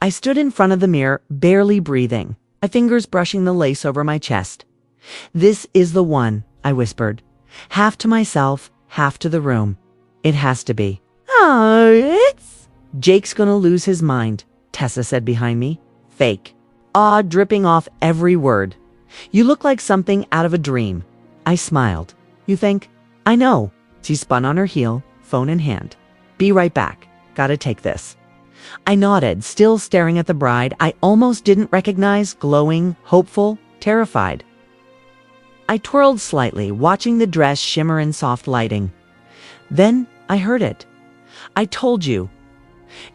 I stood in front of the mirror, barely breathing, my fingers brushing the lace over my chest. "This is the one," I whispered. Half to myself, half to the room. "It has to be." "Oh, it's..." "Jake's gonna lose his mind," Tessa said behind me. Fake. Awe dripping off every word. "You look like something out of a dream." I smiled. "You think?" "I know." She spun on her heel, phone in hand. "Be right back. Gotta take this." I nodded, still staring at the bride I almost didn't recognize, glowing, hopeful, terrified. I twirled slightly, watching the dress shimmer in soft lighting. Then I heard it. "I told you."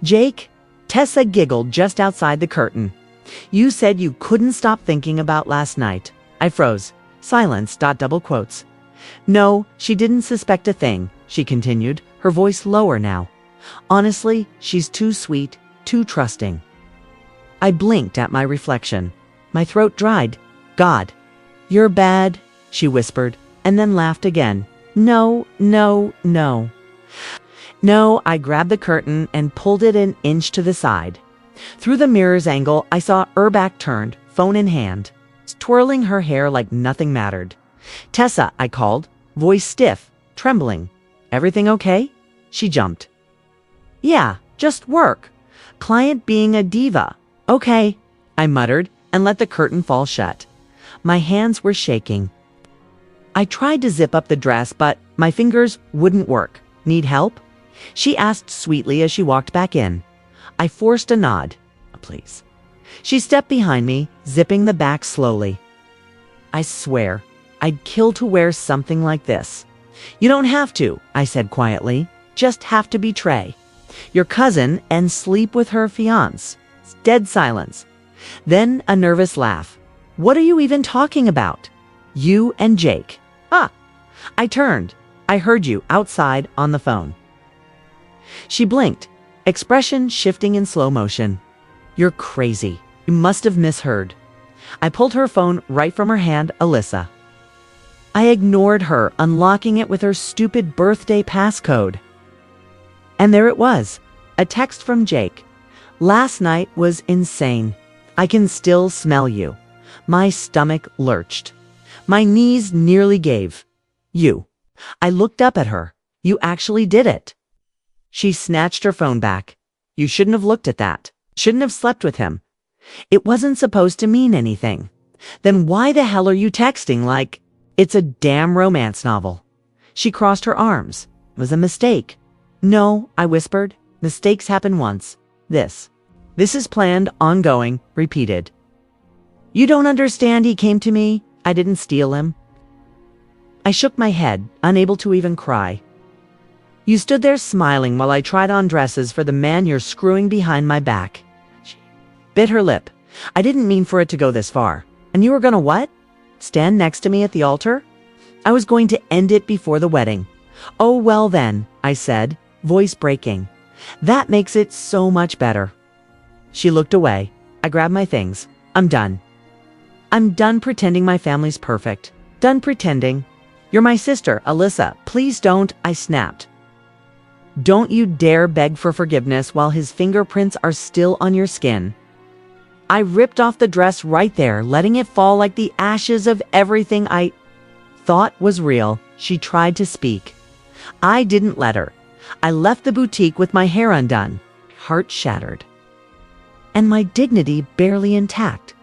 "Jake," Tessa giggled just outside the curtain. "You said you couldn't stop thinking about last night." I froze. Silence. Double quotes. "No, she didn't suspect a thing," she continued, her voice lower now. "Honestly, she's too sweet, too trusting." I blinked at my reflection. My throat dried. "God." "You're bad," she whispered, and then laughed again. "No, no, no." "No," I grabbed the curtain and pulled it an inch to the side. Through the mirror's angle, I saw Urback turned, phone in hand, twirling her hair like nothing mattered. "Tessa," I called, voice stiff, trembling. "Everything okay?" She jumped. "Yeah, just work. Client being a diva." "Okay," I muttered and let the curtain fall shut. My hands were shaking. I tried to zip up the dress, but my fingers wouldn't work. "Need help?" she asked sweetly as she walked back in. I forced a nod. "Please." She stepped behind me, zipping the back slowly. "I swear, I'd kill to wear something like this." "You don't have to," I said quietly. "Just have to betray your cousin and sleep with her fiancé." Dead silence. Then a nervous laugh. "What are you even talking about?" "You and Jake." "Ah." I turned. "I heard you outside on the phone." She blinked, expression shifting in slow motion. "You're crazy. You must have misheard." I pulled her phone right from her hand. "Alyssa." I ignored her, unlocking it with her stupid birthday passcode. And there it was, a text from Jake. "Last night was insane. I can still smell you." My stomach lurched. My knees nearly gave. "You." I looked up at her. "You actually did it." She snatched her phone back. "You shouldn't have looked at that. Shouldn't have slept with him. It wasn't supposed to mean anything." "Then why the hell are you texting like it's a damn romance novel?" She crossed her arms. "It was a mistake." "No," I whispered. "Mistakes happen once. This is planned, ongoing, repeated." "You don't understand. He came to me. I didn't steal him." I shook my head, unable to even cry. "You stood there smiling while I tried on dresses for the man you're screwing behind my back." She bit her lip. "I didn't mean for it to go this far. And you were gonna what? Stand next to me at the altar?" "I was going to end it before the wedding." "Oh, well then," I said, voice breaking. "That makes it so much better." She looked away. I grabbed my things. "I'm done. I'm done pretending my family's perfect. Done pretending. You're my sister, Alyssa. Please don't," I snapped. "Don't you dare beg for forgiveness while his fingerprints are still on your skin." I ripped off the dress right there, letting it fall like the ashes of everything I thought was real. She tried to speak. I didn't let her. I left the boutique with my hair undone, heart shattered, and my dignity barely intact.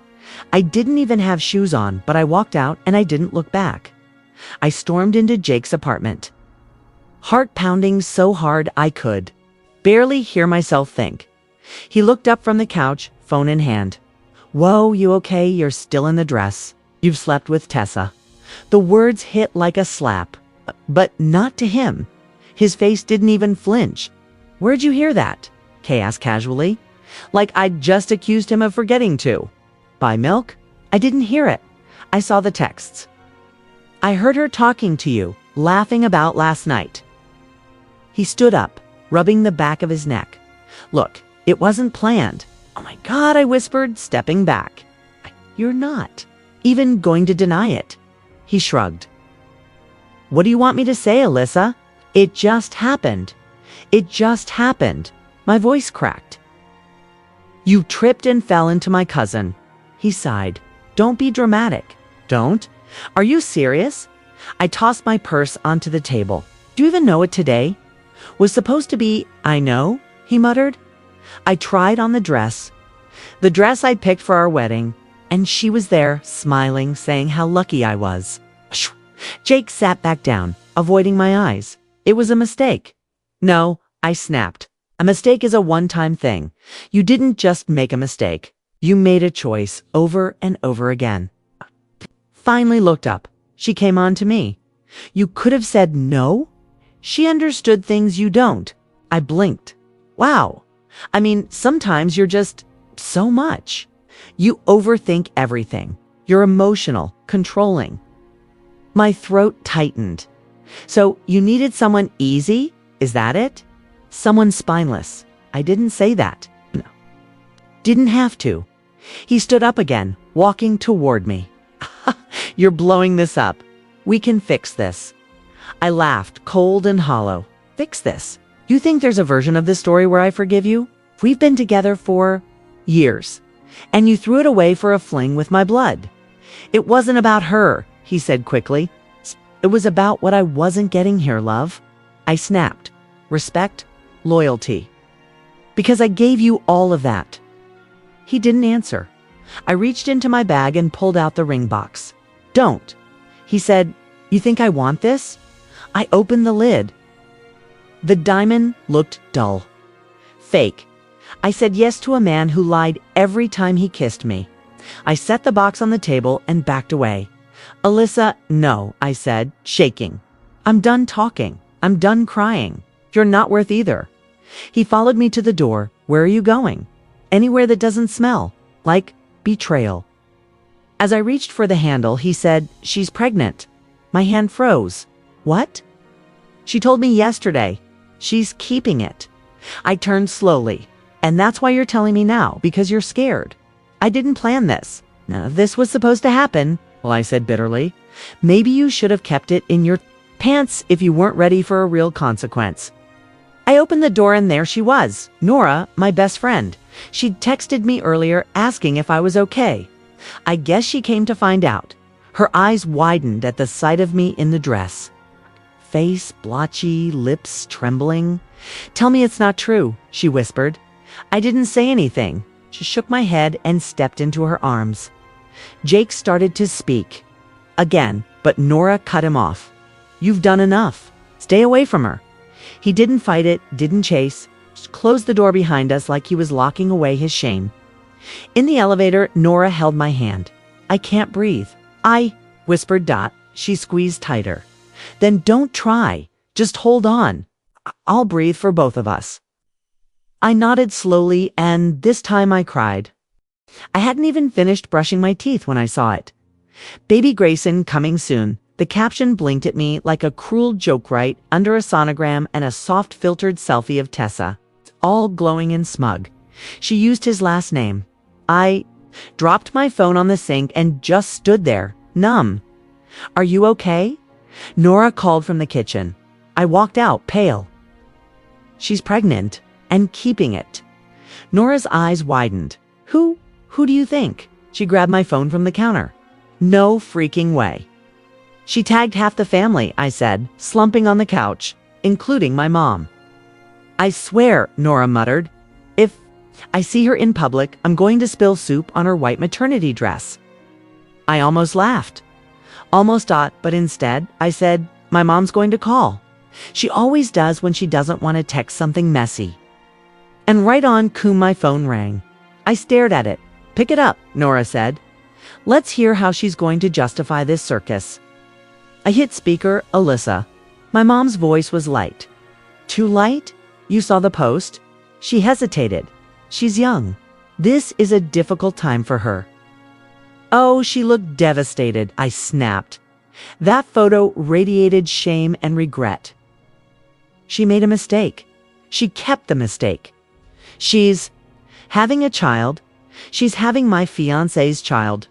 I didn't even have shoes on, but I walked out and I didn't look back. I stormed into Jake's apartment, heart pounding so hard I could barely hear myself think. He looked up from the couch, phone in hand. "Whoa, you okay? You're still in the dress. You've slept with Tessa." The words hit like a slap, but not to him. His face didn't even flinch. "Where'd you hear that?" Kay asked casually, like I'd just accused him of forgetting to. "Buy milk?" "I didn't hear it. I saw the texts." "I heard her talking to you, laughing about last night." He stood up, rubbing the back of his neck. "Look, it wasn't planned." "Oh my God," I whispered, stepping back. "You're not even going to deny it." He shrugged. "What do you want me to say, Alyssa? It just happened. It just happened." My voice cracked. You tripped and fell into my cousin. He sighed. Don't be dramatic. Don't? Are you serious? I tossed my purse onto the table. Do you even know it today? Was supposed to be, I know, he muttered. I tried on the dress I'd picked for our wedding, and she was there, smiling, saying how lucky I was. Jake sat back down, avoiding my eyes. It was a mistake. No, I snapped. A mistake is a one-time thing. You didn't just make a mistake. You made a choice over and over again. Finally looked up. She came on to me. You could have said no? She understood things you don't. I blinked. Wow. I mean, sometimes you're just so much. You overthink everything. You're emotional, controlling. My throat tightened. So you needed someone easy? Is that it? Someone spineless. I didn't say that. No. Didn't have to. He stood up again, walking toward me. You're blowing this up. We can fix this. I laughed, cold and hollow. Fix this? You think there's a version of this story where I forgive you? We've been together for years, and you threw it away for a fling with my blood. It wasn't about her, he said quickly. It was about what I wasn't getting here, love. I snapped. Respect, loyalty. Because I gave you all of that. He didn't answer. I reached into my bag and pulled out the ring box. Don't. He said, you think I want this? I opened the lid. The diamond looked dull. Fake. I said yes to a man who lied every time he kissed me. I set the box on the table and backed away. Alyssa, no, I said, shaking. I'm done talking. I'm done crying. You're not worth either. He followed me to the door. Where are you going? Anywhere that doesn't smell. Like betrayal. As I reached for the handle, he said, she's pregnant. My hand froze. What? She told me yesterday. She's keeping it. I turned slowly. And that's why you're telling me now, because you're scared. I didn't plan this. None of this was supposed to happen. Well, I said bitterly. Maybe you should have kept it in your pants if you weren't ready for a real consequence. I opened the door and there she was, Nora, my best friend. She'd texted me earlier asking if I was okay. I guess she came to find out. Her eyes widened at the sight of me in the dress. Face blotchy, lips trembling. Tell me it's not true, she whispered. I didn't say anything. She shook my head and stepped into her arms. Jake started to speak. Again, but Nora cut him off. You've done enough. Stay away from her. He didn't fight it, didn't chase, just closed the door behind us like he was locking away his shame. In the elevator, Nora held my hand. I can't breathe. I whispered Dot. She squeezed tighter. Then don't try. Just hold on. I'll breathe for both of us. I nodded slowly, and this time I cried. I hadn't even finished brushing my teeth when I saw it. Baby Grayson coming soon. The caption blinked at me like a cruel joke right under a sonogram and a soft filtered selfie of Tessa, all glowing and smug. She used his last name. I dropped my phone on the sink and just stood there, numb. Are you okay? Nora called from the kitchen. I walked out, pale. She's pregnant and keeping it. Nora's eyes widened. Who do you think? She grabbed my phone from the counter. No freaking way. She tagged half the family, I said, slumping on the couch, including my mom. I swear, Nora muttered. If I see her in public, I'm going to spill soup on her white maternity dress. I almost laughed. Almost Dot, but instead, I said, my mom's going to call. She always does when she doesn't want to text something messy. And right on cue my phone rang. I stared at it. Pick it up, Nora said. Let's hear how she's going to justify this circus. I hit speaker, Alyssa. My mom's voice was light. Too light? You saw the post? She hesitated. She's young. This is a difficult time for her. Oh, she looked devastated, I snapped. That photo radiated shame and regret. She made a mistake. She kept the mistake. She's having a child. She's having my fiancé's child.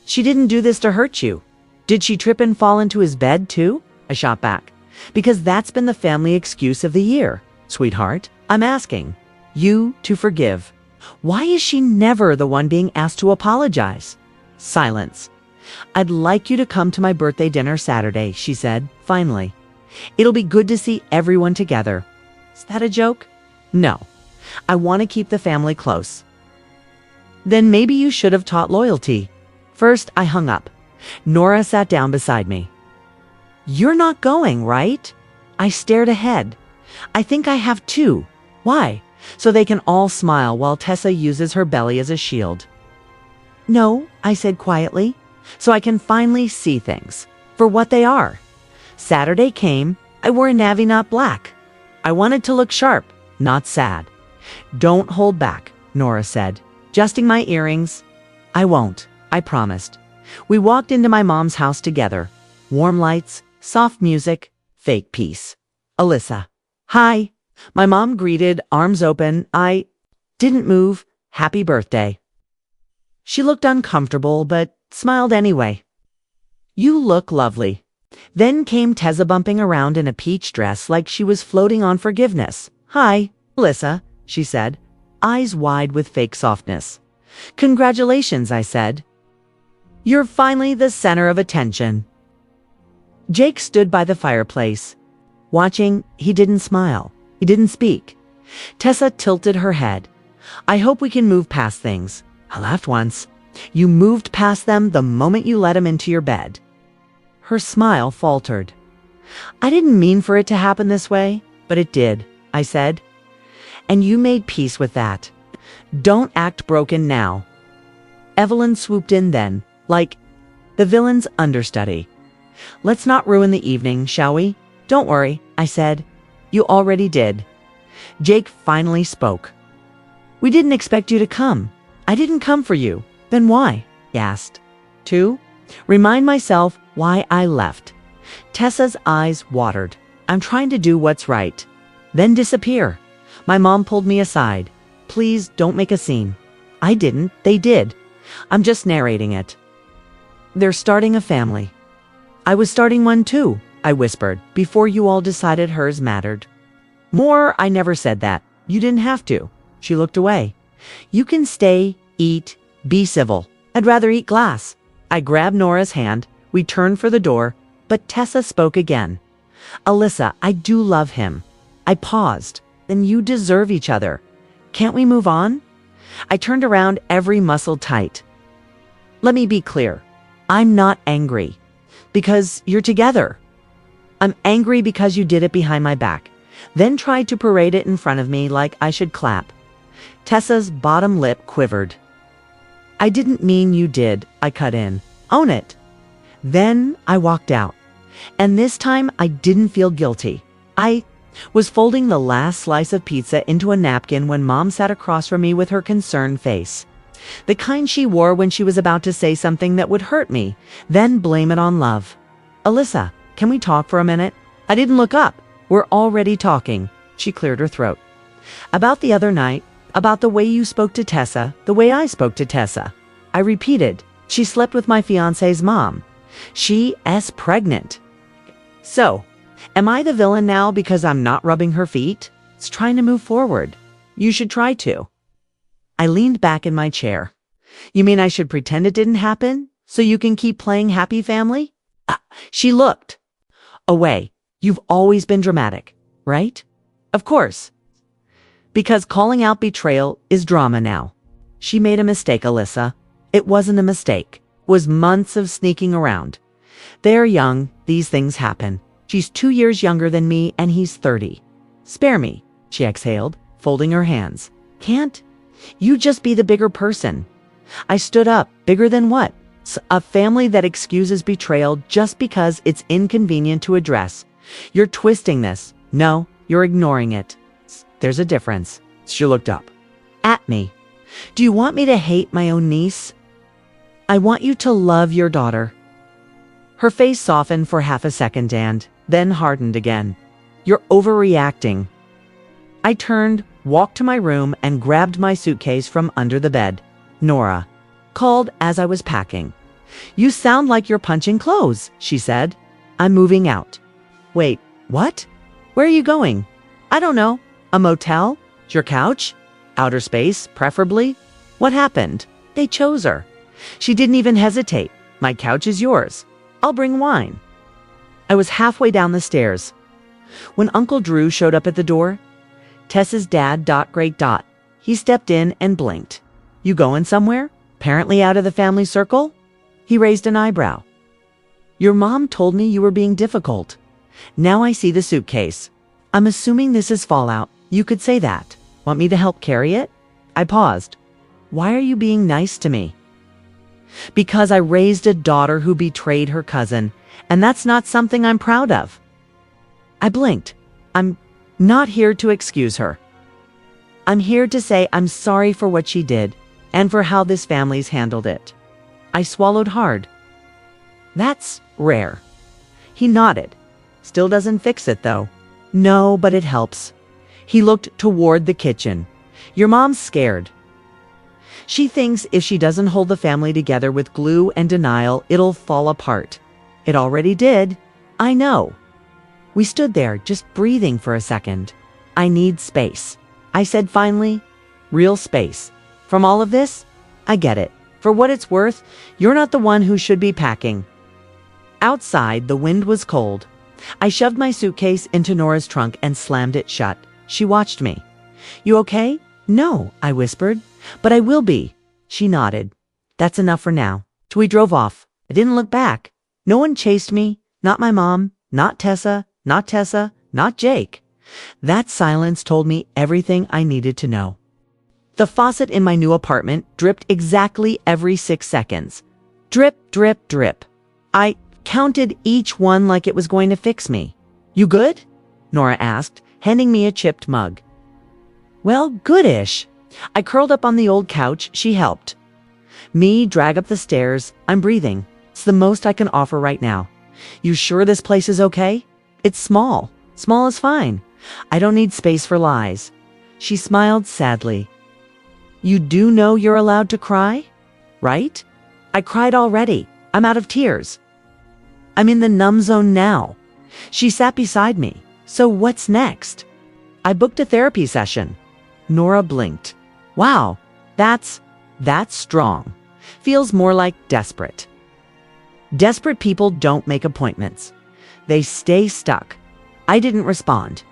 She didn't do this to hurt you. Did she trip and fall into his bed too? I shot back. Because that's been the family excuse of the year. Sweetheart, I'm asking you to forgive. Why is she never the one being asked to apologize? Silence. I'd like you to come to my birthday dinner Saturday, she said, finally. It'll be good to see everyone together. Is that a joke? No. I want to keep the family close. Then maybe you should have taught loyalty. First, I hung up. Nora sat down beside me. You're not going, right? I stared ahead. I think I have to. Why? So they can all smile while Tessa uses her belly as a shield. No, I said quietly, so I can finally see things for what they are. Saturday came. I wore a navy, not black. I wanted to look sharp, not sad. Don't hold back, Nora said, adjusting my earrings. I won't, I promised. We walked into my mom's house together. Warm lights, soft music, fake peace. Alyssa. Hi. My mom greeted, arms open. I didn't move. Happy birthday. She looked uncomfortable, but smiled anyway. You look lovely. Then came Tessa bumping around in a peach dress like she was floating on forgiveness. Hi, Alyssa, she said, eyes wide with fake softness. Congratulations, I said. You're finally the center of attention. Jake stood by the fireplace. Watching, he didn't smile. He didn't speak. Tessa tilted her head. I hope we can move past things. I laughed once. You moved past them the moment you let him into your bed. Her smile faltered. I didn't mean for it to happen this way, but it did, I said. And you made peace with that. Don't act broken now. Evelyn swooped in then, like the villain's understudy. Let's not ruin the evening, shall we? Don't worry, I said. You already did. Jake finally spoke. We didn't expect you to come. I didn't come for you. Then why? He asked. To remind myself why I left. Tessa's eyes watered. I'm trying to do what's right. Then disappear. My mom pulled me aside. Please don't make a scene. I didn't. They did. I'm just narrating it. They're starting a family. I was starting one too, I whispered, before you all decided hers mattered. More, I never said that. You didn't have to. She looked away. You can stay, eat, be civil. I'd rather eat glass. I grabbed Nora's hand. We turned for the door, but Tessa spoke again. Alyssa, I do love him. I paused. Then you deserve each other. Can't we move on? I turned around, every muscle tight. Let me be clear. I'm not angry because you're together. I'm angry because you did it behind my back, then tried to parade it in front of me like I should clap. Tessa's bottom lip quivered. I didn't mean you did, I cut in. Own it. Then I walked out. And this time I didn't feel guilty. I was folding the last slice of pizza into a napkin when Mom sat across from me with her concerned face. The kind she wore when she was about to say something that would hurt me, then blame it on love. Alyssa, can we talk for a minute? I didn't look up. We're already talking. She cleared her throat. About the other night, about the way you spoke to Tessa, the way I spoke to Tessa. I repeated, she slept with my fiance's mom. She's pregnant. So, am I the villain now because I'm not rubbing her feet? It's trying to move forward. You should try to. I leaned back in my chair. You mean I should pretend it didn't happen so you can keep playing happy family? She looked away. You've always been dramatic, right? Of course. Because calling out betrayal is drama now. She made a mistake, Alyssa. It wasn't a mistake. It was months of sneaking around. They're young. These things happen. She's 2 years younger than me and he's 30. Spare me, she exhaled, folding her hands. Can't? You just be the bigger person. I stood up. Bigger than what? A family that excuses betrayal just because it's inconvenient to address. You're twisting this. No, you're ignoring it. There's a difference. She looked up at me. Do you want me to hate my own niece? I want you to love your daughter. Her face softened for half a second and then hardened again. You're overreacting. I turned, walked to my room, and grabbed my suitcase from under the bed. Nora called as I was packing. You sound like you're punching clothes, she said. I'm moving out. Wait, what? Where are you going? I don't know. A motel? Your couch? Outer space, preferably. What happened? They chose her. She didn't even hesitate. My couch is yours. I'll bring wine. I was halfway down the stairs when Uncle Drew showed up at the door. Tessa's dad, great. He stepped in and blinked. You going somewhere? Apparently out of the family circle? He raised an eyebrow. Your mom told me you were being difficult. Now I see the suitcase. I'm assuming this is fallout. You could say that. Want me to help carry it? I paused. Why are you being nice to me? Because I raised a daughter who betrayed her cousin, and that's not something I'm proud of. I blinked. I'm not here to excuse her. I'm here to say I'm sorry for what she did, and for how this family's handled it. I swallowed hard. That's rare. He nodded. Still doesn't fix it, though. No, but it helps. He looked toward the kitchen. Your mom's scared. She thinks if she doesn't hold the family together with glue and denial, it'll fall apart. It already did. I know. We stood there, just breathing for a second. I need space. I said finally, real space. From all of this, I get it. For what it's worth, you're not the one who should be packing. Outside, the wind was cold. I shoved my suitcase into Nora's trunk and slammed it shut. She watched me. You okay? No, I whispered. But I will be. She nodded. That's enough for now. We drove off. I didn't look back. No one chased me. Not my mom. Not Tessa. Not Jake. That silence told me everything I needed to know. The faucet in my new apartment dripped exactly every 6 seconds. Drip, drip, drip. I counted each one like it was going to fix me. You good? Nora asked, handing me a chipped mug. Well, goodish. I curled up on the old couch. She helped me drag up the stairs. I'm breathing. It's the most I can offer right now. You sure this place is okay? It's small. Small is fine. I don't need space for lies. She smiled sadly. You do know you're allowed to cry, right? I cried already. I'm out of tears. I'm in the numb zone now. She sat beside me. So what's next? I booked a therapy session. Nora blinked. Wow, that's strong. Feels more like desperate. Desperate people don't make appointments. They stay stuck. I didn't respond.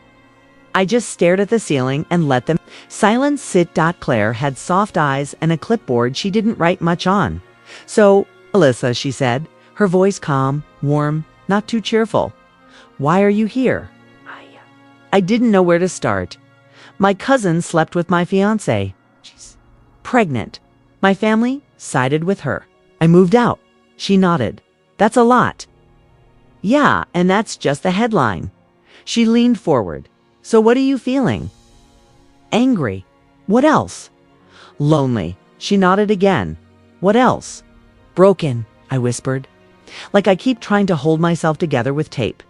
I just stared at the ceiling and let them silence sit. Claire had soft eyes and a clipboard she didn't write much on. So, Alyssa, she said, her voice calm, warm, not too cheerful. Why are you here? I didn't know where to start. My cousin slept with my fiancé. She's pregnant. My family sided with her. I moved out. She nodded. That's a lot. Yeah, and that's just the headline. She leaned forward. So what are you feeling? Angry. What else? Lonely. She nodded again. What else? Broken, I whispered. Like I keep trying to hold myself together with tape.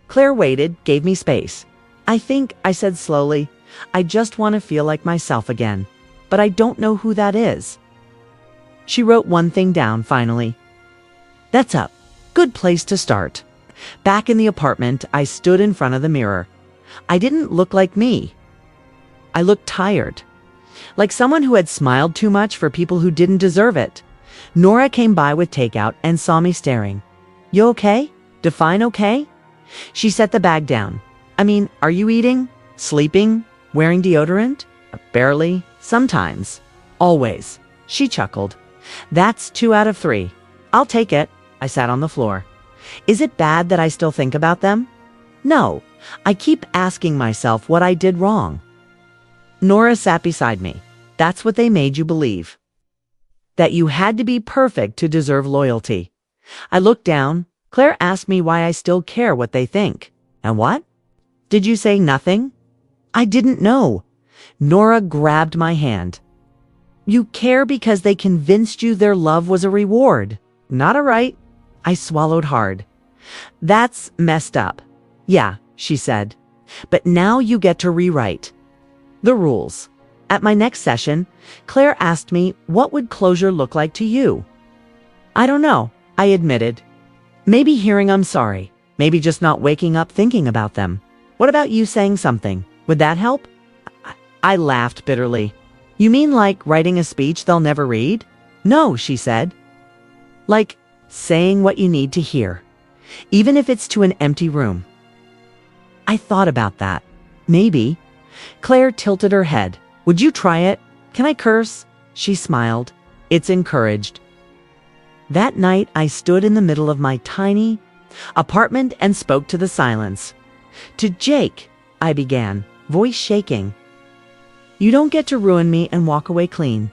Claire waited, gave me space. I think, I said slowly, I just want to feel like myself again. But I don't know who that is. She wrote one thing down finally. That's a good place to start. Back in the apartment, I stood in front of the mirror. I didn't look like me. I looked tired. Like someone who had smiled too much for people who didn't deserve it. Nora came by with takeout and saw me staring. You okay? Define okay? She set the bag down. I mean, are you eating? Sleeping? Wearing deodorant? Barely. Sometimes. Always. She chuckled. That's 2 out of 3. I'll take it. I sat on the floor. Is it bad that I still think about them? No. I keep asking myself what I did wrong. Nora sat beside me. That's what they made you believe. That you had to be perfect to deserve loyalty. I looked down. Claire asked me why I still care what they think. And what? Did you say nothing? I didn't know. Nora grabbed my hand. You care because they convinced you their love was a reward, not a right. I swallowed hard. That's messed up. Yeah, she said. But now you get to rewrite the rules. At my next session, Claire asked me, what would closure look like to you? I don't know, I admitted. Maybe hearing I'm sorry. Maybe just not waking up thinking about them. What about you saying something? Would that help? I laughed bitterly. You mean like writing a speech they'll never read? No, she said. Like saying what you need to hear, even if it's to an empty room. I thought about that. Maybe. Claire tilted her head. Would you try it? Can I curse? She smiled. It's encouraged. That night, I stood in the middle of my tiny apartment and spoke to the silence. To Jake, I began, voice shaking. You don't get to ruin me and walk away clean.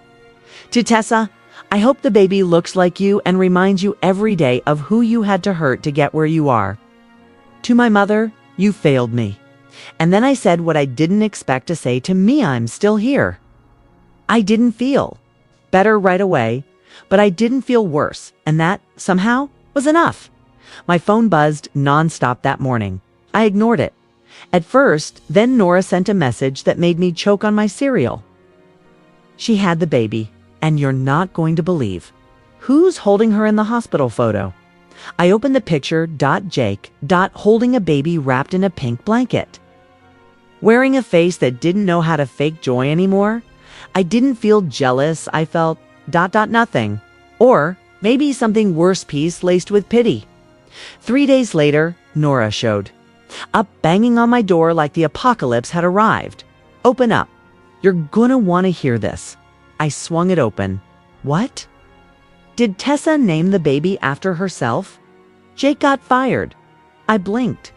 To Tessa, I hope the baby looks like you and reminds you every day of who you had to hurt to get where you are. To my mother, you failed me. And then I said what I didn't expect to say to me. I'm still here. I didn't feel better right away, but I didn't feel worse, and that, somehow, was enough. My phone buzzed nonstop that morning. I ignored it. At first, then Nora sent a message that made me choke on my cereal. She had the baby, and you're not going to believe. Who's holding her in the hospital photo? I opened the picture, Jake, holding a baby wrapped in a pink blanket. Wearing a face that didn't know how to fake joy anymore. I didn't feel jealous, I felt nothing. Or maybe something worse, peace laced with pity. 3 days later, Nora showed up, banging on my door like the apocalypse had arrived. Open up. You're gonna want to hear this. I swung it open. What? Did Tessa name the baby after herself? Jake got fired. I blinked.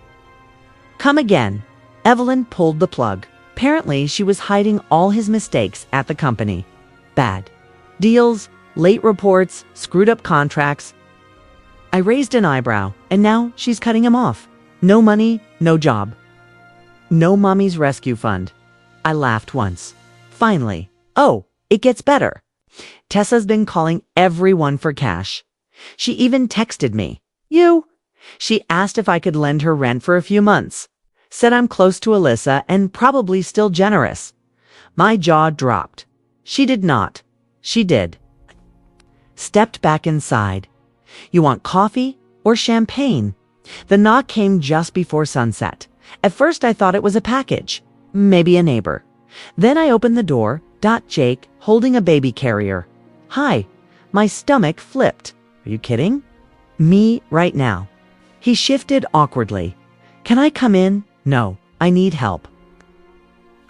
Come again. Evelyn pulled the plug. Apparently, she was hiding all his mistakes at the company. Bad deals, late reports, screwed up contracts. I raised an eyebrow, and now she's cutting him off. No money, no job. No mommy's rescue fund. I laughed once. Finally. Oh, it gets better. Tessa's been calling everyone for cash. She even texted me. You? She asked if I could lend her rent for a few months. Said I'm close to Alyssa and probably still generous. My jaw dropped. She did not. She did. Stepped back inside. You want coffee or champagne? The knock came just before sunset. At first I thought it was a package. Maybe a neighbor. Then I opened the door. Jake, holding a baby carrier. Hi. My stomach flipped. Are you kidding? Me right now. He shifted awkwardly. Can I come in? No, I need help.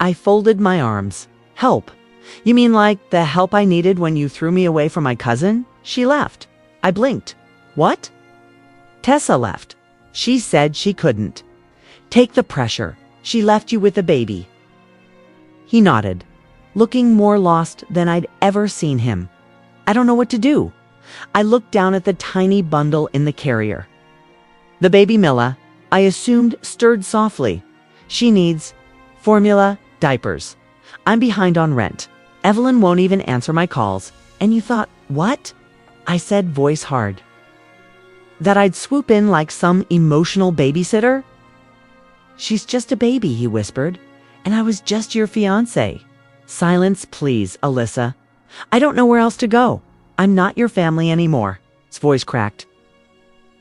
I folded my arms. Help? You mean like the help I needed when you threw me away from my cousin? She left. I blinked. What? Tessa left. She said she couldn't take the pressure. She left you with the baby. He nodded, looking more lost than I'd ever seen him. I don't know what to do. I looked down at the tiny bundle in the carrier. The baby Milla, I assumed, stirred softly. She needs formula, diapers. I'm behind on rent. Evelyn won't even answer my calls. And you thought, what? I said, voice hard. That I'd swoop in like some emotional babysitter? She's just a baby, he whispered. And I was just your fiancé. Silence, please, Alyssa. I don't know where else to go. I'm not your family anymore. His voice cracked.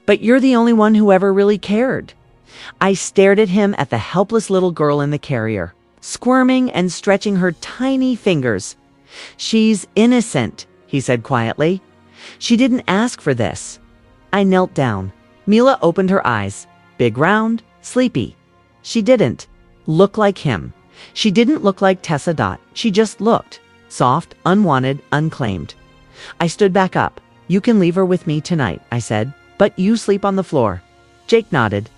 But you're the only one who ever really cared. I stared at him, at the helpless little girl in the carrier, squirming and stretching her tiny fingers. She's innocent, he said quietly. She didn't ask for this. I knelt down. Mila opened her eyes, big, round, sleepy. She didn't look like him. She didn't look like Tessa. She just looked soft, unwanted, unclaimed. I stood back up. You can leave her with me tonight, I said, but you sleep on the floor. Jake nodded.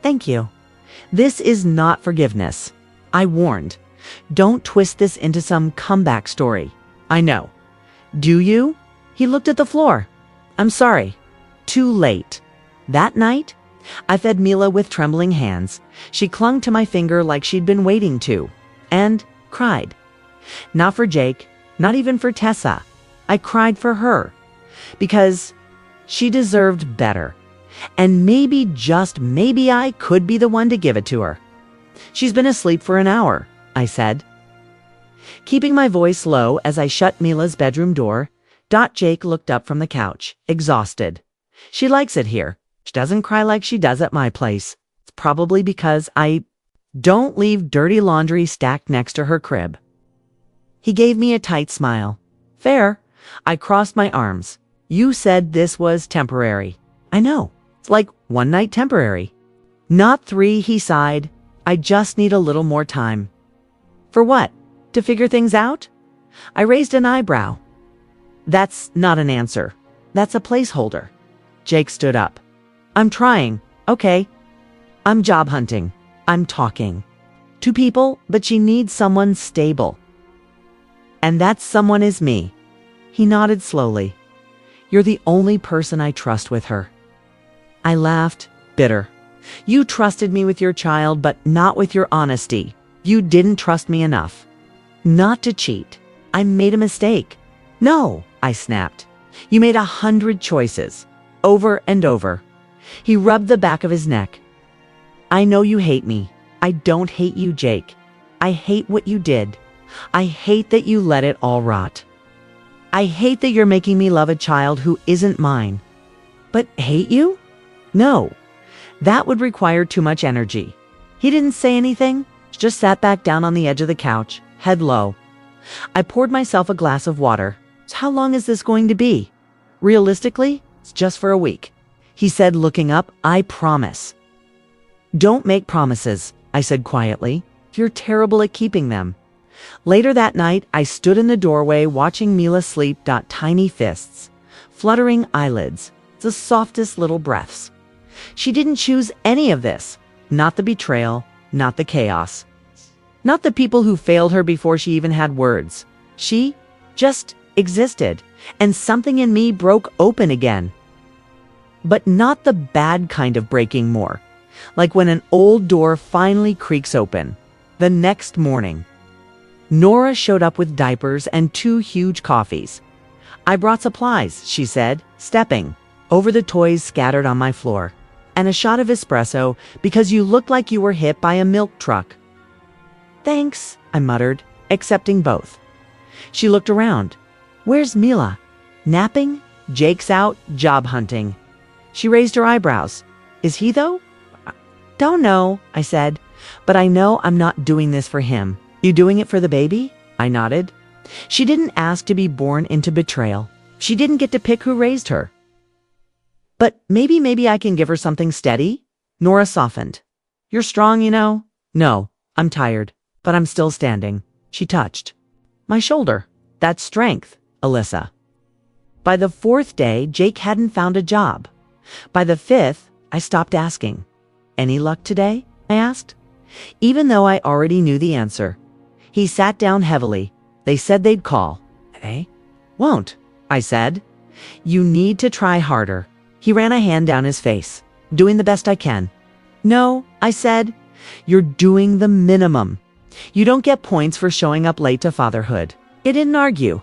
Thank you. This is not forgiveness. I warned. Don't twist this into some comeback story. I know. Do you? He looked at the floor. I'm sorry. Too late. That night, I fed Mila with trembling hands. She clung to my finger like she'd been waiting to, and cried. Not for Jake, not even for Tessa. I cried for her, because she deserved better. And maybe, just maybe, I could be the one to give it to her. She's been asleep for an hour, I said, keeping my voice low as I shut Mila's bedroom door. Jake looked up from the couch, exhausted. She likes it here. She doesn't cry like she does at my place. It's probably because I Don't leave dirty laundry stacked next to her crib. He gave me a tight smile. Fair. I crossed my arms. You said this was temporary. I know. It's like one night temporary. Not 3, he sighed. I just need a little more time. For what? To figure things out? I raised an eyebrow. That's not an answer. That's a placeholder. Jake stood up. I'm trying. Okay. I'm job hunting. I'm talking. To people, but she needs someone stable. And that someone is me. He nodded slowly. You're the only person I trust with her. I laughed, bitter. You trusted me with your child, but not with your honesty. You didn't trust me enough. Not to cheat. I made a mistake. No, I snapped. You made 100 choices. Over and over. He rubbed the back of his neck. I know you hate me. I don't hate you, Jake. I hate what you did. I hate that you let it all rot. I hate that you're making me love a child who isn't mine. But hate you? No. That would require too much energy. He didn't say anything, just sat back down on the edge of the couch, head low. I poured myself a glass of water. So how long is this going to be? Realistically, it's just for a week. He said, looking up, I promise. Don't make promises, I said quietly. You're terrible at keeping them. Later that night, I stood in the doorway watching Mila sleep. Tiny fists, fluttering eyelids, the softest little breaths. She didn't choose any of this. Not the betrayal, not the chaos. Not the people who failed her before she even had words. She just existed, and something in me broke open again. But not the bad kind of breaking more. Like when an old door finally creaks open. The next morning, Nora showed up with diapers and 2 huge coffees. I brought supplies, she said, stepping over the toys scattered on my floor. And a shot of espresso because you looked like you were hit by a milk truck. Thanks, I muttered, accepting both. She looked around. Where's Mila? Napping? Jake's out, job hunting. She raised her eyebrows. Is he though? Don't know, I said, but I know I'm not doing this for him. You doing it for the baby? I nodded. She didn't ask to be born into betrayal. She didn't get to pick who raised her. But maybe I can give her something steady? Nora softened. You're strong, you know? No, I'm tired, but I'm still standing. She touched my shoulder. That's strength, Alyssa. By the 4th day, Jake hadn't found a job. By the 5th, I stopped asking. Any luck today? I asked. Even though I already knew the answer. He sat down heavily. They said they'd call. Eh? Won't, I said. You need to try harder. He ran a hand down his face. Doing the best I can. No, I said. You're doing the minimum. You don't get points for showing up late to fatherhood. He didn't argue.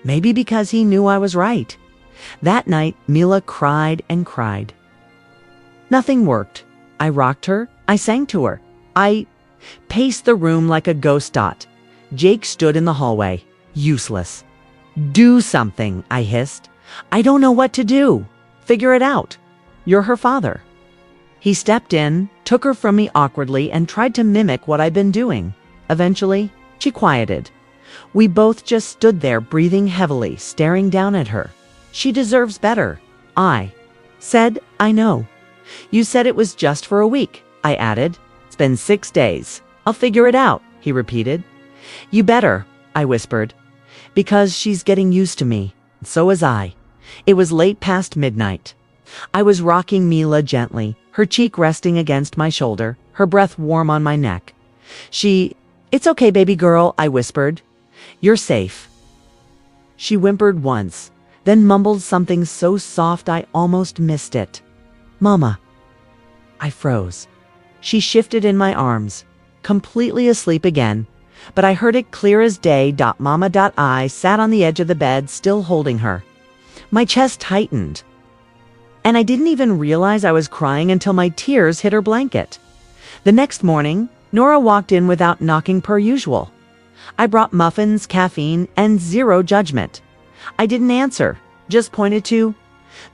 Maybe because he knew I was right. That night, Mila cried and cried. Nothing worked. I rocked her. I sang to her. I paced the room like a ghost dot. Jake stood in the hallway. Useless. Do something, I hissed. I don't know what to do. Figure it out. You're her father. He stepped in, took her from me awkwardly, and tried to mimic what I'd been doing. Eventually, she quieted. We both just stood there, breathing heavily, staring down at her. She deserves better. I said, I know. You said it was just for a week, I added. It's been 6 days. I'll figure it out, he repeated. You better, I whispered. Because she's getting used to me. So was I. It was late past midnight. I was rocking Mila gently, her cheek resting against my shoulder, her breath warm on my neck. It's okay, baby girl, I whispered. You're safe. She whimpered once, then mumbled something so soft I almost missed it. Mama. I froze. She shifted in my arms, completely asleep again, but I heard it clear as day. Mama. I sat on the edge of the bed, still holding her. My chest tightened, and I didn't even realize I was crying until my tears hit her blanket. The next morning, Nora walked in without knocking per usual. I brought muffins, caffeine, and 0 judgment. I didn't answer, just pointed to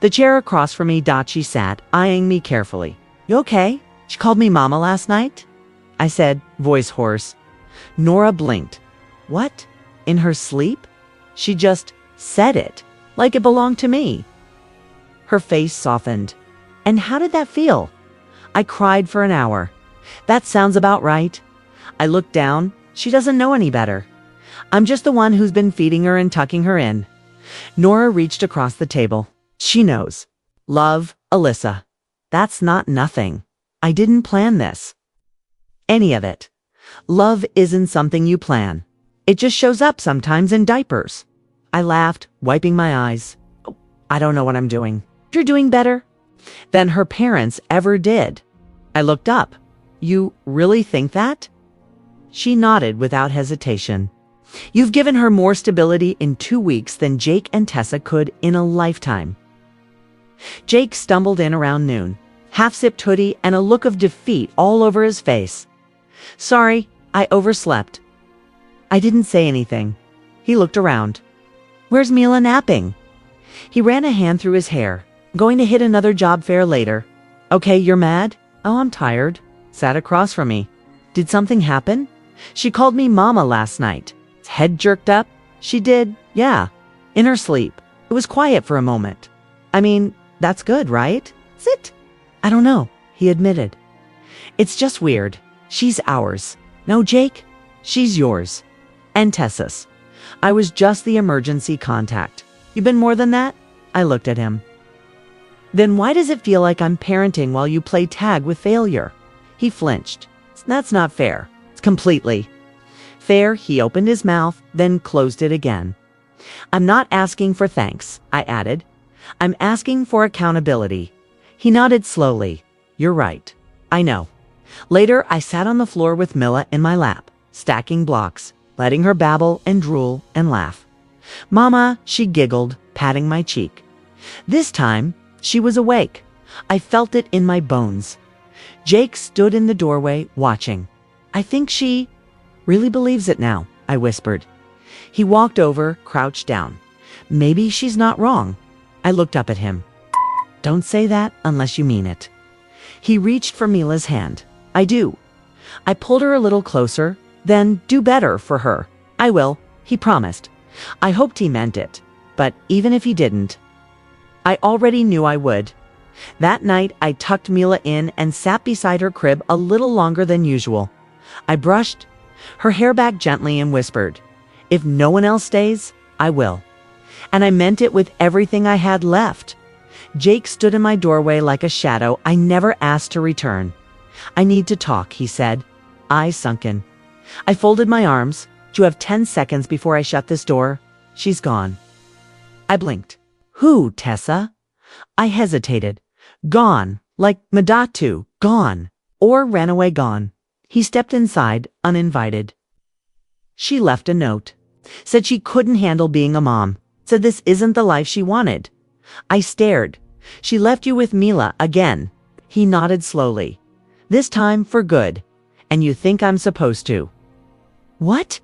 the chair across from me. She sat, eyeing me carefully. You okay? She called me Mama last night? I said, voice hoarse. Nora blinked. What? In her sleep? She just said it, like it belonged to me. Her face softened. And how did that feel? I cried for an hour. That sounds about right. I looked down. She doesn't know any better. I'm just the one who's been feeding her and tucking her in. Nora reached across the table. She knows. Love, Alyssa. That's not nothing. I didn't plan this. Any of it. Love isn't something you plan. It just shows up sometimes in diapers. I laughed, wiping my eyes. Oh, I don't know what I'm doing. You're doing better than her parents ever did. I looked up. You really think that? She nodded without hesitation. You've given her more stability in 2 weeks than Jake and Tessa could in a lifetime. Jake stumbled in around noon, half-zipped hoodie and a look of defeat all over his face. Sorry, I overslept. I didn't say anything. He looked around. Where's Mila napping? He ran a hand through his hair. Going to hit another job fair later. Okay, you're mad? Oh, I'm tired. Sat across from me. Did something happen? She called me Mama last night. Head jerked up. She did, yeah. In her sleep. It was quiet for a moment. I mean, that's good, right? Sit. I don't know, he admitted. It's just weird. She's ours. No, Jake? She's yours. And Tessa's. I was just the emergency contact. You've been more than that? I looked at him. Then why does it feel like I'm parenting while you play tag with failure? He flinched. That's not fair. It's completely fair. He opened his mouth, then closed it again. I'm not asking for thanks, I added. I'm asking for accountability. He nodded slowly. You're right. I know. Later, I sat on the floor with Mila in my lap, stacking blocks, letting her babble and drool and laugh. Mama, she giggled, patting my cheek. This time, she was awake. I felt it in my bones. Jake stood in the doorway, watching. I think she really believes it now, I whispered. He walked over, crouched down. Maybe she's not wrong. I looked up at him. Don't say that unless you mean it. He reached for Mila's hand. I do. I pulled her a little closer, then do better for her. I will, he promised. I hoped he meant it, but even if he didn't, I already knew I would. That night, I tucked Mila in and sat beside her crib a little longer than usual. I brushed her hair back gently and whispered, if no one else stays, I will. And I meant it with everything I had left. Jake stood in my doorway like a shadow I never asked to return. I need to talk, he said, eyes sunken. I folded my arms. Do you have 10 seconds before I shut this door? She's gone. I blinked. Who, Tessa? I hesitated. Gone, like Madatu, gone, or ran away gone. He stepped inside, uninvited. She left a note. Said she couldn't handle being a mom. Said this isn't the life she wanted. I stared. She left you with Mila again. He nodded slowly. This time for good. And you think I'm supposed to. What?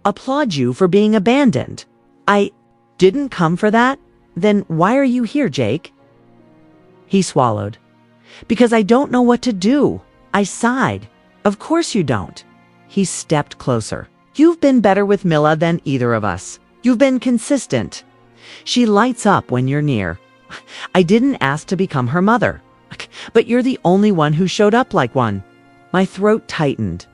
Applaud you for being abandoned. I didn't come for that? Then why are you here, Jake? He swallowed. Because I don't know what to do. I sighed. Of course you don't. He stepped closer. You've been better with Mila than either of us. You've been consistent. She lights up when you're near. I didn't ask to become her mother. But you're the only one who showed up like one. My throat tightened.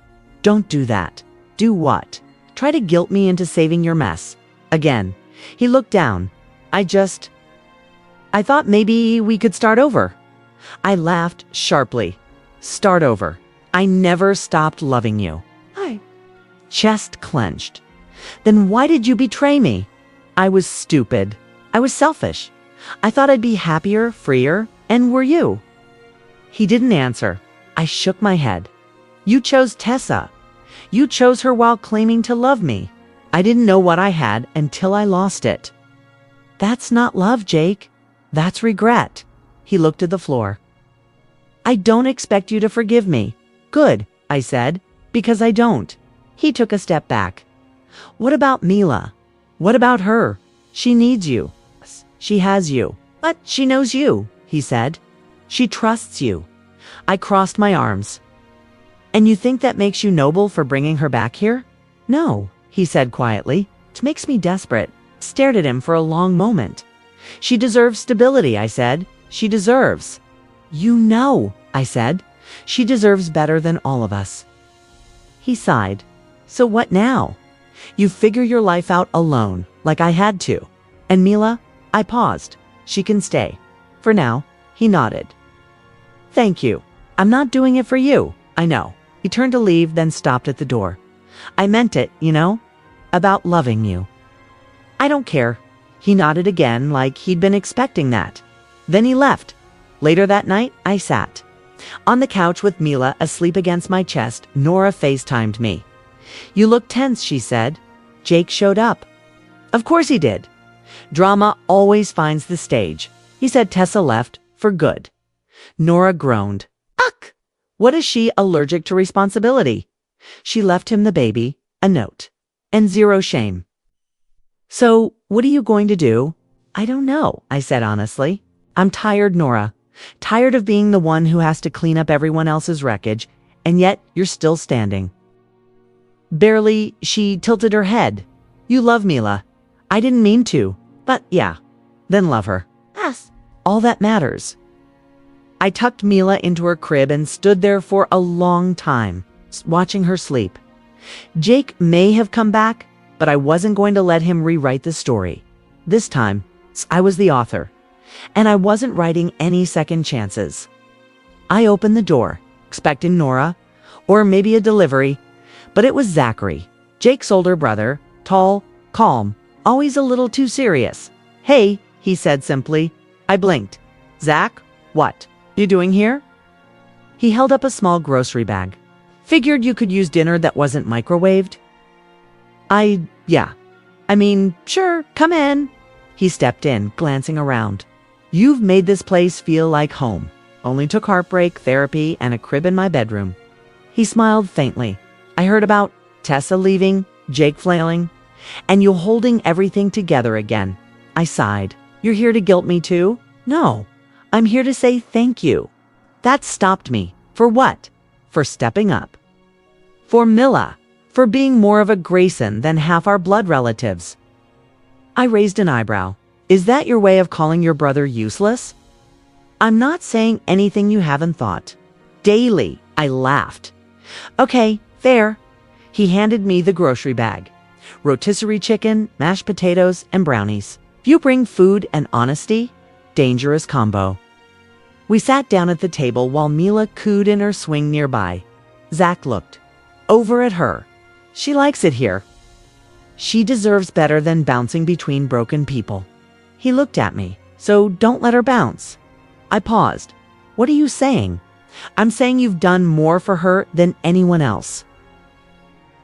Don't do that. Do what? Try to guilt me into saving your mess. Again. He looked down. I thought maybe we could start over. I laughed sharply. Start over. I never stopped loving you. Chest clenched. Then why did you betray me? I was stupid. I was selfish. I thought I'd be happier, freer, and were you? He didn't answer. I shook my head. You chose Tessa. You chose her while claiming to love me. I didn't know what I had until I lost it. That's not love, Jake. That's regret. He looked at the floor. I don't expect you to forgive me. Good, I said, because I don't. He took a step back. What about Mila? What about her? She needs you. She has you. But she knows you, he said. She trusts you. I crossed my arms. And you think that makes you noble for bringing her back here? No, he said quietly. It makes me desperate. Stared at him for a long moment. She deserves stability, I said. She deserves. You know, I said. She deserves better than all of us. He sighed. So what now? You figure your life out alone, like I had to. And Mila, I paused. She can stay. For now, he nodded. Thank you. I'm not doing it for you. I know. He turned to leave, then stopped at the door. I meant it, you know? About loving you. I don't care. He nodded again, like he'd been expecting that. Then he left. Later that night, I sat. On the couch with Mila asleep against my chest, Nora FaceTimed me. You look tense, she said. Jake showed up. Of course he did. Drama always finds the stage. He said Tessa left for good. Nora groaned. Ugh! What is she allergic to responsibility? She left him the baby, a note, and zero shame. So, what are you going to do? I don't know, I said honestly. I'm tired, Nora. Tired of being the one who has to clean up everyone else's wreckage, and yet you're still standing. Barely, she tilted her head. You love Mila. I didn't mean to, but yeah. Then love her. Yes. All that matters. I tucked Mila into her crib and stood there for a long time, watching her sleep. Jake may have come back, but I wasn't going to let him rewrite the story. This time, I was the author, and I wasn't writing any second chances. I opened the door, expecting Nora, or maybe a delivery, but it was Zachary, Jake's older brother, tall, calm, always a little too serious. Hey, he said simply. I blinked. Zach, what? You doing here? He held up a small grocery bag. Figured you could use dinner that wasn't microwaved. Yeah. I mean, sure, come in. He stepped in, glancing around. You've made this place feel like home. Only took heartbreak, therapy, and a crib in my bedroom. He smiled faintly. I heard about Tessa leaving, Jake flailing, and you holding everything together again. I sighed. You're here to guilt me too? No. I'm here to say thank you. That stopped me. For what? For stepping up. For Mila. For being more of a Grayson than half our blood relatives. I raised an eyebrow. Is that your way of calling your brother useless? I'm not saying anything you haven't thought. Daily, I laughed. Okay, fair. He handed me the grocery bag. Rotisserie chicken, mashed potatoes, and brownies. If you bring food and honesty, dangerous combo. We sat down at the table while Mila cooed in her swing nearby. Zach looked. Over at her. She likes it here. She deserves better than bouncing between broken people. He looked at me. So don't let her bounce. I paused. What are you saying? I'm saying you've done more for her than anyone else.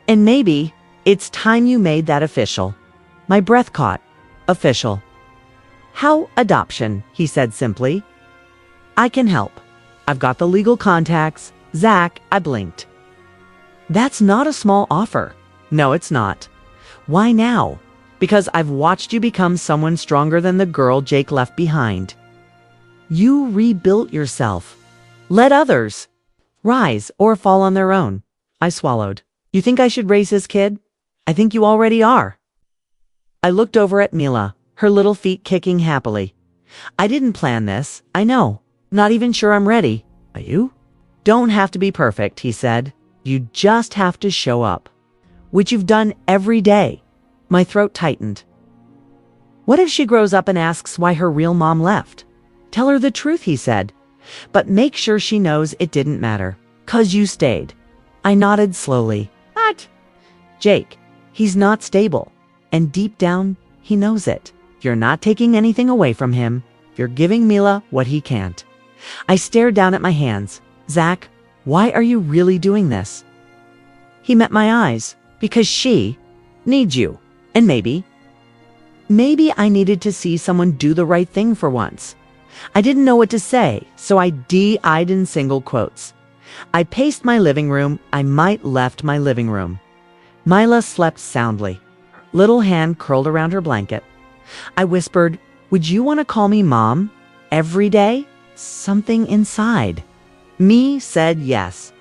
And maybe it's time you made that official. My breath caught. Official. How adoption, he said simply. I can help. I've got the legal contacts. Zach, I blinked. That's not a small offer. No, it's not. Why now? Because I've watched you become someone stronger than the girl Jake left behind. You rebuilt yourself. Let others rise or fall on their own. I swallowed. You think I should raise his kid? I think you already are. I looked over at Mila, her little feet kicking happily. I didn't plan this, I know. Not even sure I'm ready. Are you? Don't have to be perfect, he said. You just have to show up. Which you've done every day. My throat tightened. What if she grows up and asks why her real mom left? Tell her the truth, he said. But make sure she knows it didn't matter. 'Cause you stayed. I nodded slowly. What? Jake, he's not stable. And deep down, he knows it. You're not taking anything away from him. You're giving Mila what he can't. I stared down at my hands. Zach, why are you really doing this? He met my eyes. Because she needs you. And maybe I needed to see someone do the right thing for once. I didn't know what to say, so I DI'd in single quotes. I paced my living room. I might left my living room. Mila slept soundly. Her little hand curled around her blanket. I whispered, would you want to call me Mom? Every day? Something inside me said yes.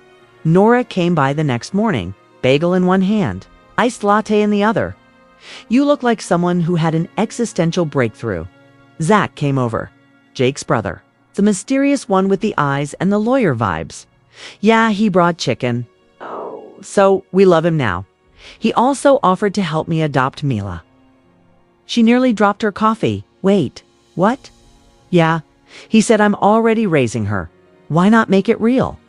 Nora came by the next morning, bagel in one hand, iced latte in the other. You look like someone who had an existential breakthrough. Zach came over, Jake's brother, the mysterious one with the eyes and the lawyer vibes. Yeah, he brought chicken. So we love him now. He also offered to help me adopt Mila. She nearly dropped her coffee. Wait, what? Yeah, he said I'm already raising her. Why not make it real?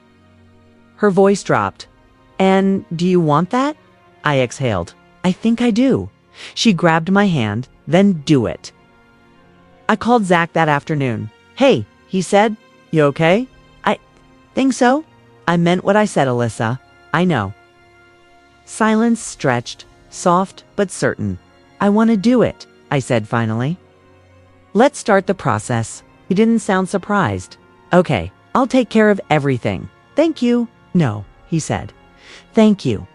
Her voice dropped. And do you want that? I exhaled. I think I do. She grabbed my hand, then do it. I called Zach that afternoon. Hey, he said, you okay? I think so. I meant what I said, Alyssa. I know. Silence stretched, soft but certain. I want to do it, I said finally. Let's start the process. He didn't sound surprised. Okay, I'll take care of everything. Thank you. No, he said. Thank you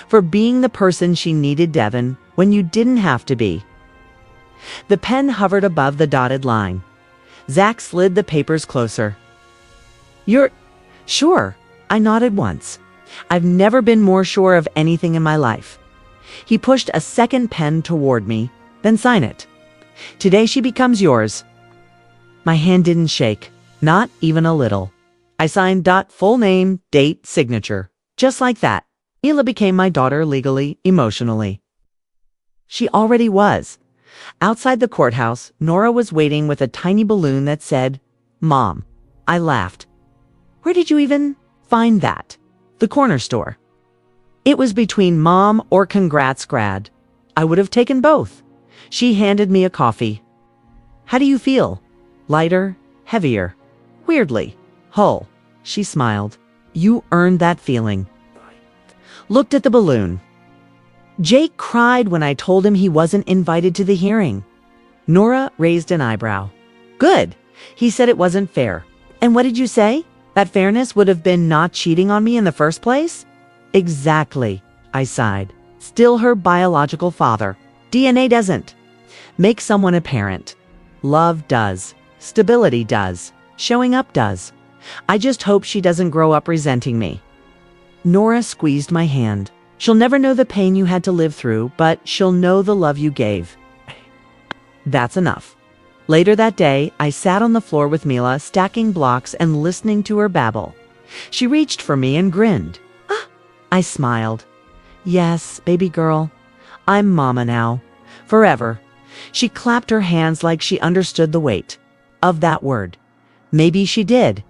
for being the person she needed, Devin, when you didn't have to be. The pen hovered above the dotted line. Zach slid the papers closer. You're sure? I nodded once. I've never been more sure of anything in my life. He pushed a second pen toward me, then sign it. Today she becomes yours. My hand didn't shake, not even a little. I signed full name, date, signature. Just like that. Mila became my daughter legally, emotionally. She already was. Outside the courthouse, Nora was waiting with a tiny balloon that said, Mom. I laughed. Where did you even find that? The corner store. It was between Mom or Congrats Grad. I would have taken both. She handed me a coffee. How do you feel? Lighter? Heavier? Weirdly. Whole. She smiled. You earned that feeling. Looked at the balloon. Jake cried when I told him he wasn't invited to the hearing. Nora raised an eyebrow. Good. He said it wasn't fair. And what did you say? That fairness would have been not cheating on me in the first place? Exactly, I sighed. Still her biological father. DNA doesn't make someone a parent. Love does. Stability does. Showing up does. I just hope she doesn't grow up resenting me. Nora squeezed my hand. She'll never know the pain you had to live through, but she'll know the love you gave. That's enough. Later that day, I sat on the floor with Mila, stacking blocks and listening to her babble. She reached for me and grinned. Ah! I smiled. Yes, baby girl. I'm mama now. Forever. She clapped her hands like she understood the weight of that word. Maybe she did.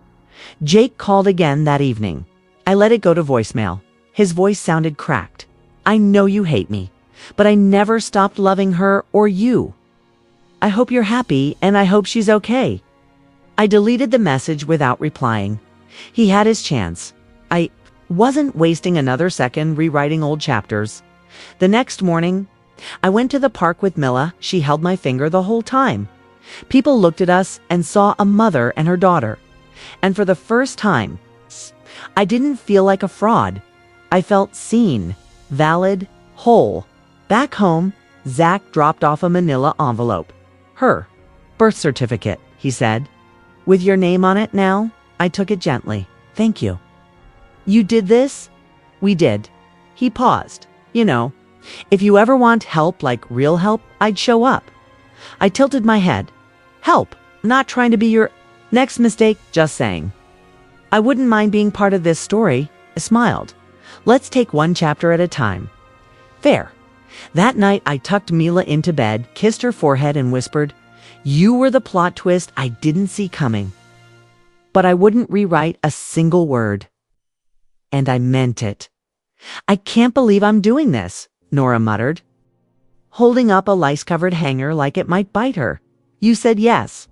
Jake called again that evening. I let it go to voicemail. His voice sounded cracked. I know you hate me, but I never stopped loving her or you. I hope you're happy, and I hope she's okay. I deleted the message without replying. He had his chance. I wasn't wasting another second rewriting old chapters. The next morning, I went to the park with Mila. She held my finger the whole time. People looked at us and saw a mother and her daughter. And for the first time, I didn't feel like a fraud. I felt seen, valid, whole. Back home, Zach dropped off a manila envelope. Her birth certificate, he said. With your name on it now? I took it gently. Thank you. You did this? We did. He paused. You know, if you ever want help, like real help, I'd show up. I tilted my head. Help, not trying to be your next mistake, just saying. I wouldn't mind being part of this story. I smiled. Let's take one chapter at a time. Fair. That night, I tucked Mila into bed, kissed her forehead, and whispered, You were the plot twist I didn't see coming. But I wouldn't rewrite a single word. And I meant it. I can't believe I'm doing this, Nora muttered, holding up a lice-covered hanger like it might bite her. You said yes.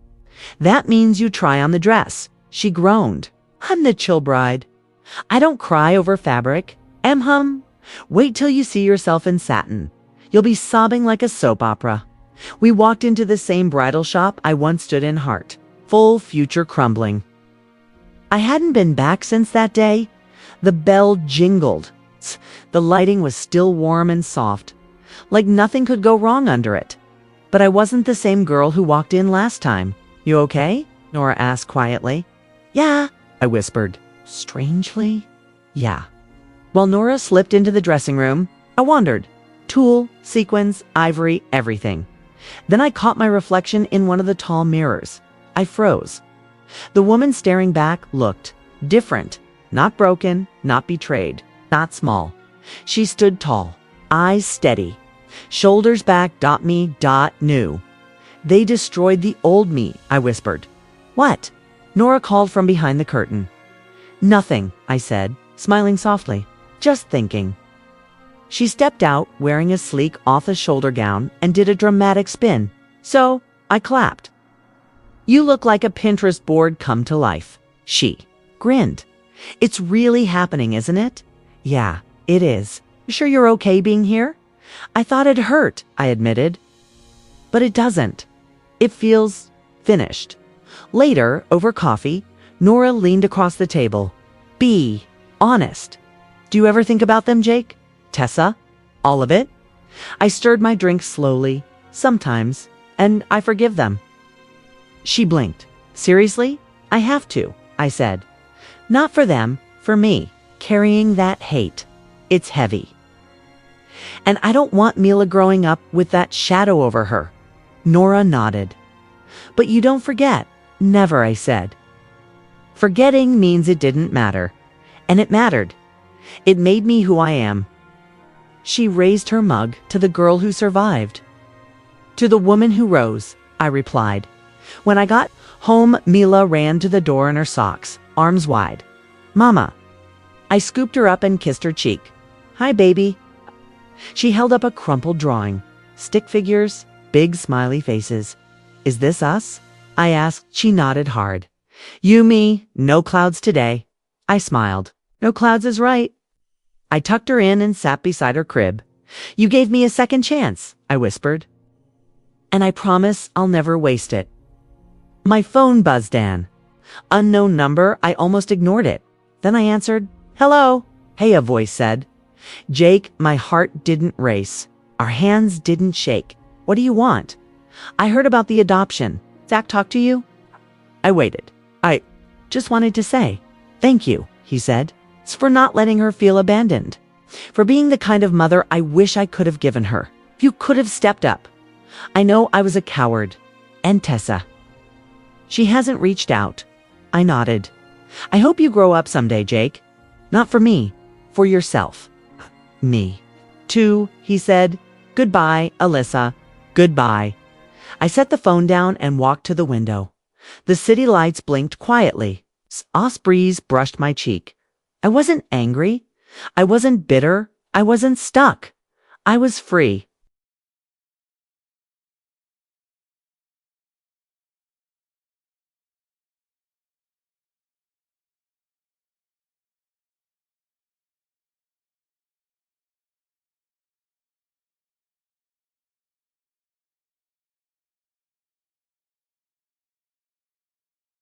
That means you try on the dress. She groaned. I'm the chill bride. I don't cry over fabric. Wait till you see yourself in satin. You'll be sobbing like a soap opera. We walked into the same bridal shop I once stood in, heart full, future crumbling. I hadn't been back since that day. The bell jingled. The lighting was still warm and soft, like nothing could go wrong under it. But I wasn't the same girl who walked in last time. You okay? Nora asked quietly. Yeah, I whispered. Strangely. Yeah. While Nora slipped into the dressing room, I wandered. Tulle, sequins, ivory, everything. Then I caught my reflection in one of the tall mirrors. I froze. The woman staring back looked different. Not broken, not betrayed, not small. She stood tall, eyes steady. Shoulders back, new. They destroyed the old me, I whispered. What? Nora called from behind the curtain. Nothing, I said, smiling softly. Just thinking. She stepped out, wearing a sleek off-the-shoulder gown, and did a dramatic spin. So, I clapped. You look like a Pinterest board come to life. She grinned. It's really happening, isn't it? Yeah, it is. You sure you're okay being here? I thought it hurt, I admitted. But it doesn't. It feels finished. Later, over coffee, Nora leaned across the table. Be honest. Do you ever think about them, Jake? Tessa? All of it? I stirred my drink slowly, sometimes, and I forgive them. She blinked. Seriously? I have to, I said. Not for them, for me, carrying that hate. It's heavy. And I don't want Mila growing up with that shadow over her. Nora nodded. But you don't forget. Never, I said. Forgetting means it didn't matter. And it mattered. It made me who I am. She raised her mug to the girl who survived. To the woman who rose, I replied. When I got home, Mila ran to the door in her socks, arms wide. Mama. I scooped her up and kissed her cheek. Hi, baby. She held up a crumpled drawing. Stick figures, big smiley faces. Is this us? I asked. She nodded hard. You, me, no clouds today. I smiled. No clouds is right. I tucked her in and sat beside her crib. You gave me a second chance, I whispered. And I promise I'll never waste it. My phone buzzed in. Unknown number, I almost ignored it. Then I answered, hello. Hey, a voice said. Jake, my heart didn't race. Our hands didn't shake. What do you want? I heard about the adoption. Zach talked to you? I waited. I just wanted to say, thank you, he said. It's for not letting her feel abandoned. For being the kind of mother I wish I could have given her. You could have stepped up. I know I was a coward. And Tessa. She hasn't reached out. I nodded. I hope you grow up someday, Jake. Not for me, for yourself. Me. Too, he said. Goodbye, Alyssa. Goodbye. I set the phone down and walked to the window. The city lights blinked quietly. Soft breeze brushed my cheek. I wasn't angry. I wasn't bitter. I wasn't stuck. I was free.